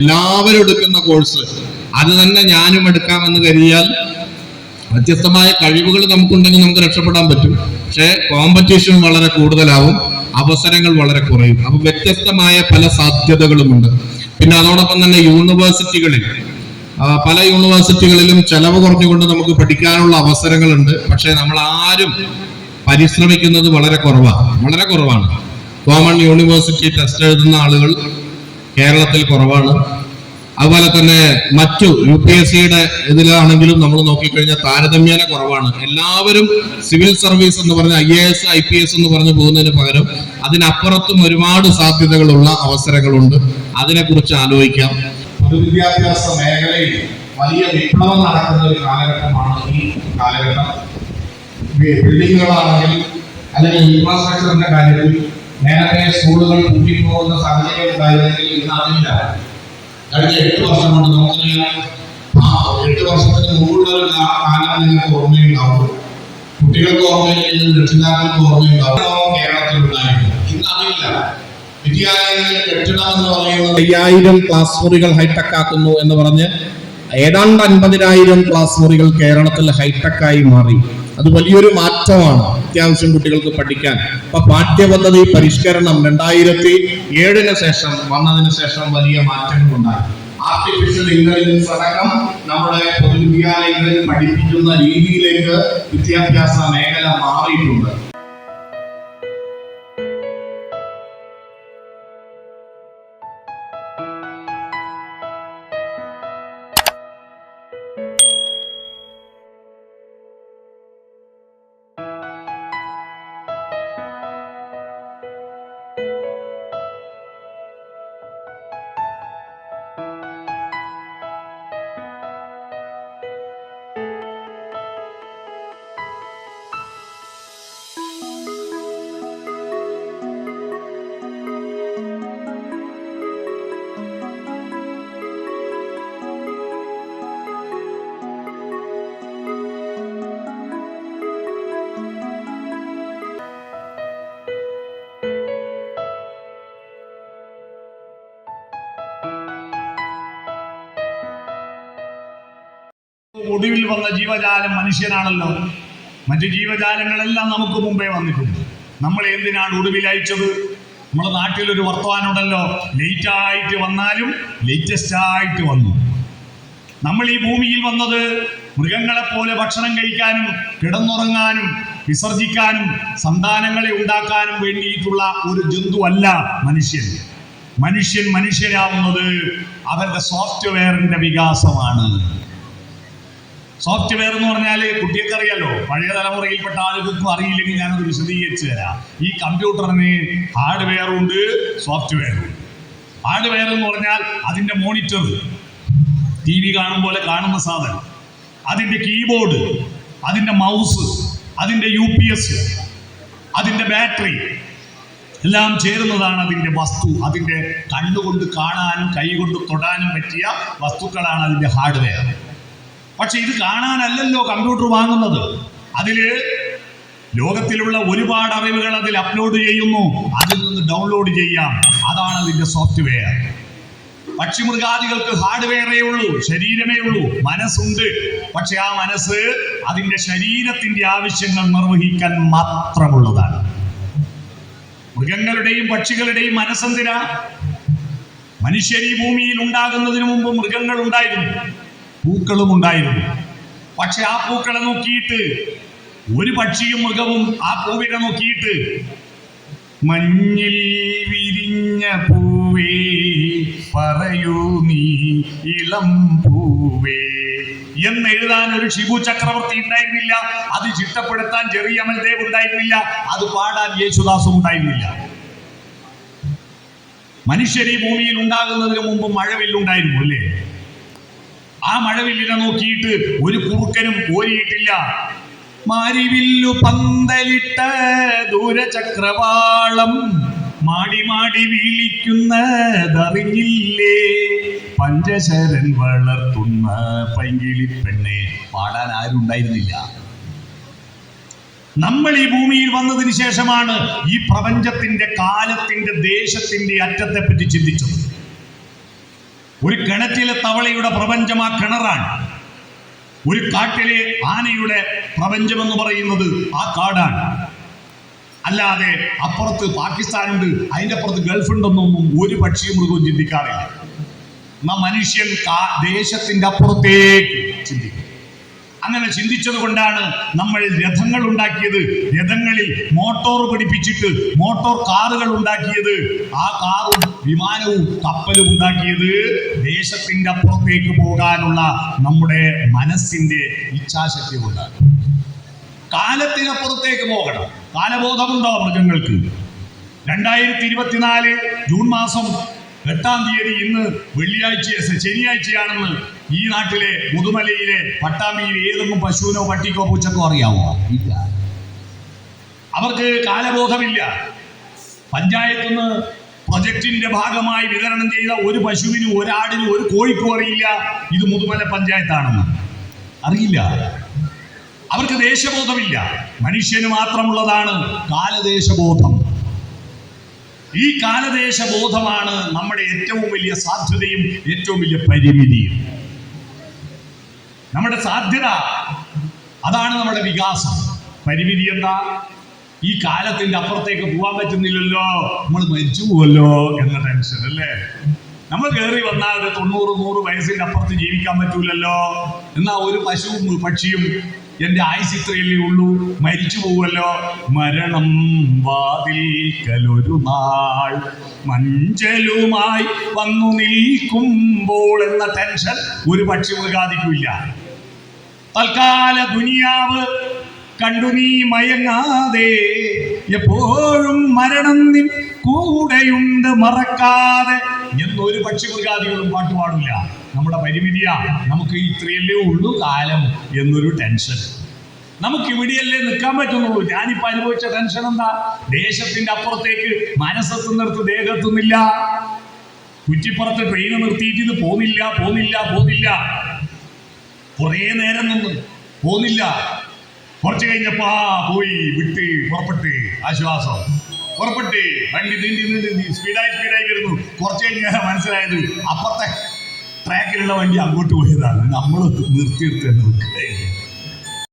എല്ലാവരും എടുക്കുന്ന കോഴ്സ് അത് തന്നെ ഞാനും എടുക്കാമെന്ന് കരുതിയാൽ വ്യത്യസ്തമായ കഴിവുകൾ നമുക്കുണ്ടെങ്കിൽ നമുക്ക് രക്ഷപ്പെടാൻ പറ്റും. പക്ഷേ കോമ്പറ്റീഷൻ വളരെ കൂടുതലാവും, അവസരങ്ങൾ വളരെ കുറയും. അപ്പൊ വ്യത്യസ്തമായ പല സാധ്യതകളുമുണ്ട്. പിന്നെ അതോടൊപ്പം തന്നെ പല യൂണിവേഴ്സിറ്റികളിലും ചെലവ് കുറഞ്ഞുകൊണ്ട് നമുക്ക് പഠിക്കാനുള്ള അവസരങ്ങളുണ്ട്. പക്ഷെ നമ്മൾ ആരും പരിശ്രമിക്കുന്നത് വളരെ കുറവാണ്. കോമൺ യൂണിവേഴ്സിറ്റി ടെസ്റ്റ് എഴുതുന്ന ആളുകൾ കേരളത്തിൽ കുറവാണ്. അതുപോലെ തന്നെ മറ്റു UPSCയുടെ ഇതിലാണെങ്കിലും നമ്മൾ നോക്കിക്കഴിഞ്ഞാൽ താരതമ്യേന കുറവാണ്. എല്ലാവരും സിവിൽ സർവീസ് എന്ന് പറഞ്ഞ IAS IPS എന്ന് പറഞ്ഞു പോകുന്നതിന് പകരം അതിനപ്പുറത്തും ഒരുപാട് സാധ്യതകളുള്ള അവസരങ്ങളുണ്ട്. അതിനെക്കുറിച്ച് ആലോചിക്കാം. പൊതുവിദ്യാഭ്യാസ മേഖലയിൽ വലിയ വിപ്ലവം നടക്കുന്ന ഒരു കാലഘട്ടമാണ് ഈ കാലഘട്ടം. ബിൽഡിങ്ങുകളാണെങ്കിൽ അല്ലെങ്കിൽ ഇൻഫ്രാസ്ട്രക്ചറിന്റെ കാര്യത്തിൽ നേരത്തെ സ്കൂളുകൾ പൂട്ടിപ്പോകുന്ന സാഹചര്യം ഉണ്ടായിരുന്നെങ്കിൽ ഇന്ന് അതില്ല. കഴിഞ്ഞ 8 വർഷം കൊണ്ട് നമുക്കറിയാം, 8 വർഷത്തിന് മുമ്പുള്ള ഒരു കാലം നിങ്ങൾക്ക് ഓർമ്മയുണ്ടാവും. കുട്ടികൾക്ക് ഓർമ്മയില്ലെങ്കിൽ രക്ഷിതാക്കൾക്ക് ഓർമ്മയുണ്ടാവും. കേരളത്തിലുണ്ടായിരുന്നു. ഇന്ന് അതില്ല. വിദ്യാലയങ്ങളിൽ കെട്ടിടം എന്ന് പറയുന്നത് 5000 ക്ലാസ് മുറികൾ ഹൈടെക് ആക്കുന്നു എന്ന് പറഞ്ഞ് ഏതാണ്ട് 50,000 ക്ലാസ് മുറികൾ കേരളത്തിൽ ഹൈടെക്കായി മാറി. അത് വലിയൊരു മാറ്റമാണ് അത്യാവശ്യം കുട്ടികൾക്ക് പഠിക്കാൻ. അപ്പൊ പാഠ്യപദ്ധതി പരിഷ്കരണം 2007 ശേഷം വന്നതിന് ശേഷം വലിയ മാറ്റങ്ങൾ ഉണ്ടായി. ആർട്ടിഫിഷ്യൽ ഇന്റലിജൻസ് അടക്കം നമ്മുടെ പൊതുവിദ്യാലയങ്ങളിൽ പഠിപ്പിക്കുന്ന രീതിയിലേക്ക് വിദ്യാഭ്യാസ മേഖല മാറിയിട്ടുണ്ട്. ഒടുവിൽ വന്ന ജീവജാലം മനുഷ്യനാണല്ലോ. മറ്റു ജീവജാലങ്ങളെല്ലാം നമുക്ക് മുമ്പേ വന്നിട്ടുണ്ട്. നമ്മൾ എന്തിനാണ് ഒടുവിൽ അയച്ചത്? നമ്മുടെ നാട്ടിലൊരു വർത്തമാനമുണ്ടല്ലോ, ലേറ്റായിട്ട് വന്നാലും ലേറ്റസ്റ്റ് ആയിട്ട് വന്നു. നമ്മൾ ഈ ഭൂമിയിൽ വന്നത് മൃഗങ്ങളെപ്പോലെ ഭക്ഷണം കഴിക്കാനും കിടന്നുറങ്ങാനും വിസർജിക്കാനും സന്താനങ്ങളെ ഉണ്ടാക്കാനും വേണ്ടിയിട്ടുള്ള ഒരു ജന്തുവല്ല മനുഷ്യൻ. മനുഷ്യനാവുന്നത് അവന്റെ സോഫ്റ്റ്വെയറിന്റെ വികാസമാണ്. സോഫ്റ്റ്വെയർ എന്ന് പറഞ്ഞാൽ കുട്ടിയൊക്കെ അറിയാലോ, പഴയ തലമുറയിൽപ്പെട്ട ആളുകൾക്കും അറിയില്ലെങ്കിൽ ഞാനത് വിശദീകരിച്ചു തരാം. ഈ കമ്പ്യൂട്ടറിന് ഹാർഡ്വെയറും ഉണ്ട്, സോഫ്റ്റ്വെയറും ഉണ്ട്. ഹാർഡ്വെയർ എന്ന് പറഞ്ഞാൽ അതിൻ്റെ മോണിറ്റർ, TV കാണും പോലെ കാണുന്ന സാധനം, അതിൻ്റെ കീബോർഡ്, അതിൻ്റെ മൗസ്, അതിൻ്റെ UPS, അതിൻ്റെ ബാറ്ററി എല്ലാം ചേരുന്നതാണ് അതിൻ്റെ വസ്തു. അതിൻ്റെ കണ്ണുകൊണ്ട് കാണാനും കൈകൊണ്ട് തൊടാനും പറ്റിയ വസ്തുക്കളാണ് അതിൻ്റെ ഹാർഡ്വെയർ. പക്ഷെ ഇത് കാണാനല്ലല്ലോ കമ്പ്യൂട്ടർ വാങ്ങുന്നത്. അതില് ലോകത്തിലുള്ള ഒരുപാട് അറിവുകൾ അതിൽ അപ്ലോഡ് ചെയ്യുന്നു, അതിൽ നിന്ന് ഡൗൺലോഡ് ചെയ്യാം. അതാണ് അതിന്റെ സോഫ്റ്റ്വെയർ. പക്ഷിമൃഗാദികൾക്ക് ഹാർഡ്വെയറേ ഉള്ളൂ, ശരീരമേ ഉള്ളൂ. മനസ്സുണ്ട്, പക്ഷെ ആ മനസ്സ് അതിന്റെ ശരീരത്തിന്റെ ആവശ്യങ്ങൾ നിർവഹിക്കാൻ മാത്രമുള്ളതാണ്. മൃഗങ്ങളുടെയും പക്ഷികളുടെയും മനസ്സെന്തിനാ? മനുഷ്യർ ഈ ഭൂമിയിൽ ഉണ്ടാകുന്നതിന് മുമ്പ് മൃഗങ്ങൾ ഉണ്ടായിരുന്നു, പൂക്കളും ഉണ്ടായിരുന്നു. പക്ഷെ ആ പൂക്കളെ നോക്കിയിട്ട് ഒരു പക്ഷിയും മൃഗവും ആ പൂവിനെ നോക്കിയിട്ട് മഞ്ഞിൽ വിരിഞ്ഞ പൂവേ പറയൂ നീ ഇളം പൂവേ എന്നെഴുതാൻ ഒരു ഷിബു ചക്രവർത്തി ഉണ്ടായിരുന്നില്ല, അത് ചിട്ടപ്പെടുത്താൻ ജെറി അമൽദേവ് ഉണ്ടായിരുന്നില്ല, അത് പാടാൻ യേശുദാസും ഉണ്ടായിരുന്നില്ല. മനുഷ്യർ ഈ ഭൂമിയിൽ ഉണ്ടാകുന്നതിന് മുമ്പ് മഴവില്ലുണ്ടായിരുന്നു അല്ലേ? ആ മഴവില്ലിനെ നോക്കിയിട്ട് ഒരു കുറുക്കനും ഓരിയിട്ടില്ല. മാരിവില്ലു പന്തലിട്ട ദൂരചക്രവാളം മാടി മാടി വീളിക്കുന്നതറിഞ്ഞില്ലേ, പഞ്ചശരൻ വളർത്തുന്ന പൈങ്കിളിപ്പെണ്ണെ പാടാൻ ആരും ഉണ്ടായിരുന്നില്ല. നമ്മൾ ഈ ഭൂമിയിൽ വന്നതിന് ശേഷമാണ് ഈ പ്രപഞ്ചത്തിന്റെ, കാലത്തിന്റെ, ദേശത്തിന്റെ അറ്റത്തെ പറ്റി ചിന്തിച്ചത്. ഒരു കിണറ്റിലെ തവളയുടെ പ്രപഞ്ചം ആ കിണറാണ്. ഒരു കാട്ടിലെ ആനയുടെ പ്രപഞ്ചം എന്ന് പറയുന്നത് ആ കാടാണ്. അല്ലാതെ അപ്പുറത്ത് പാകിസ്ഥാനുണ്ട്, അതിന്റെ അപ്പുറത്ത് ഗൾഫ് ഉണ്ടെന്നൊന്നും ഒരു പക്ഷിയും മൃഗവും ചിന്തിക്കാറില്ല. എന്നാ മനുഷ്യൻ ദേശത്തിന്റെ അപ്പുറത്തേക്ക് ചിന്തിക്കും. അങ്ങനെ ചിന്തിച്ചത് കൊണ്ടാണ് നമ്മൾ രഥങ്ങൾ ഉണ്ടാക്കിയത്, രഥങ്ങളിൽ മോട്ടോർ പിടിപ്പിച്ചിട്ട് മോട്ടോർ കാറുകൾ ഉണ്ടാക്കിയത്, ആ കാറും വിമാനവും കപ്പലും ഉണ്ടാക്കിയത് ദേശത്തിന്റെ അപ്പുറത്തേക്ക് പോകാനുള്ള നമ്മുടെ മനസ്സിന്റെ ഇച്ഛാശക്തി കൊണ്ടാണ്. കാലത്തിനപ്പുറത്തേക്ക് പോകണം. കാലബോധമുണ്ടോ മൃഗങ്ങൾക്ക്? 2024 ജൂൺ മാസം 8-ാം തീയതി, ഇന്ന് ശനിയാഴ്ചയാണെന്ന് ഈ നാട്ടിലെ മുതുമലയിലെ പട്ടാമ്പിയിൽ ഏതെങ്കിലും പശുവിനോ പട്ടിക്കോ പൂച്ചക്കോ അറിയാവോ? ഇല്ല. അവർക്ക് കാലബോധമില്ല. പഞ്ചായത്തിൽ നിന്ന് പ്രൊജക്ടിന്റെ ഭാഗമായി വിതരണം ചെയ്ത ഒരു പശുവിനും ഒരാടിനും ഒരു കോഴിക്കും അറിയില്ല ഇത് മുതുമല പഞ്ചായത്താണെന്ന്. അറിയില്ല. അവർക്ക് ദേശബോധമില്ല. മനുഷ്യന് മാത്രമുള്ളതാണ് കാലദേശബോധം. ഈ കാലദേശബോധമാണ് നമ്മുടെ ഏറ്റവും വലിയ സാധ്യതയും ഏറ്റവും വലിയ പരിമിതിയും. നമ്മുടെ സാധ്യത അതാണ് നമ്മുടെ വികാസം. പരിമിതി എന്താ? ഈ കാലത്തിന്റെ അപ്പുറത്തേക്ക് പോകാൻ പറ്റുന്നില്ലല്ലോ, നമ്മൾ മരിച്ചു പോവല്ലോ എന്ന ടെൻഷൻ അല്ലേ? നമ്മൾ കയറി വന്നാൽ ഒരു 90-100 വയസ്സിന്റെ അപ്പുറത്ത് ജീവിക്കാൻ പറ്റൂലല്ലോ. എന്നാ ഒരു പശുവും പക്ഷിയും എന്റെ ആയുസ് ഇത്രയല്ലേ ഉള്ളൂ, മരിച്ചു പോവല്ലോ. മരണം വാതിൽക്കലൊരു നാൾ മഞ്ചലുമായി വന്നു നിൽക്കുമ്പോൾ എന്ന ടെൻഷൻ ഒരു പക്ഷി മൃഗാദിക്കില്ല. തൽക്കാല ദുനിയാവ് കണ്ടു നീ മയങ്ങാതെ, എപ്പോഴും മരണം നിൻ കൂടെയുണ്ട് മറക്കാതെ എന്നൊരു പക്ഷി മൃഗാദികളും പാട്ട് പാടില്ല. നമ്മുടെ പരിമിതിയാ, നമുക്ക് ഇത്രയല്ലേ ഉള്ളൂ കാലം എന്നൊരു ടെൻഷൻ. നമുക്ക് ഇവിടെയല്ലേ നിൽക്കാൻ പറ്റുന്നുള്ളൂ. ഞാനിപ്പോ അനുഭവിച്ച ടെൻഷൻ എന്താ? ദേശത്തിന്റെ അപ്പുറത്തേക്ക് മനസ്സെത്തുന്നിടത്ത് ദേഹത്തുന്നില്ല. കുറ്റിപ്പുറത്ത് ട്രെയിൻ നിർത്തിയിട്ട് ഇത് പോന്നില്ല. കുറേ നേരം നിന്ന് പോന്നില്ല. കുറച്ച് കഴിഞ്ഞപ്പോ പോയി വിട്ട് പുറപ്പെട്ട് ആശ്വാസം. പുറപ്പെട്ട് വണ്ടി നീണ്ടി സ്പീഡായി വരുന്നു. കുറച്ച് കഴിഞ്ഞാൽ മനസ്സിലായത് അപ്പുറത്തെ ട്രാക്കിലുള്ള വണ്ടി അങ്ങോട്ട് പോയതാണ്. നമ്മൾ നിർത്തിയെടുത്ത് നിൽക്കുകയായിരുന്നു.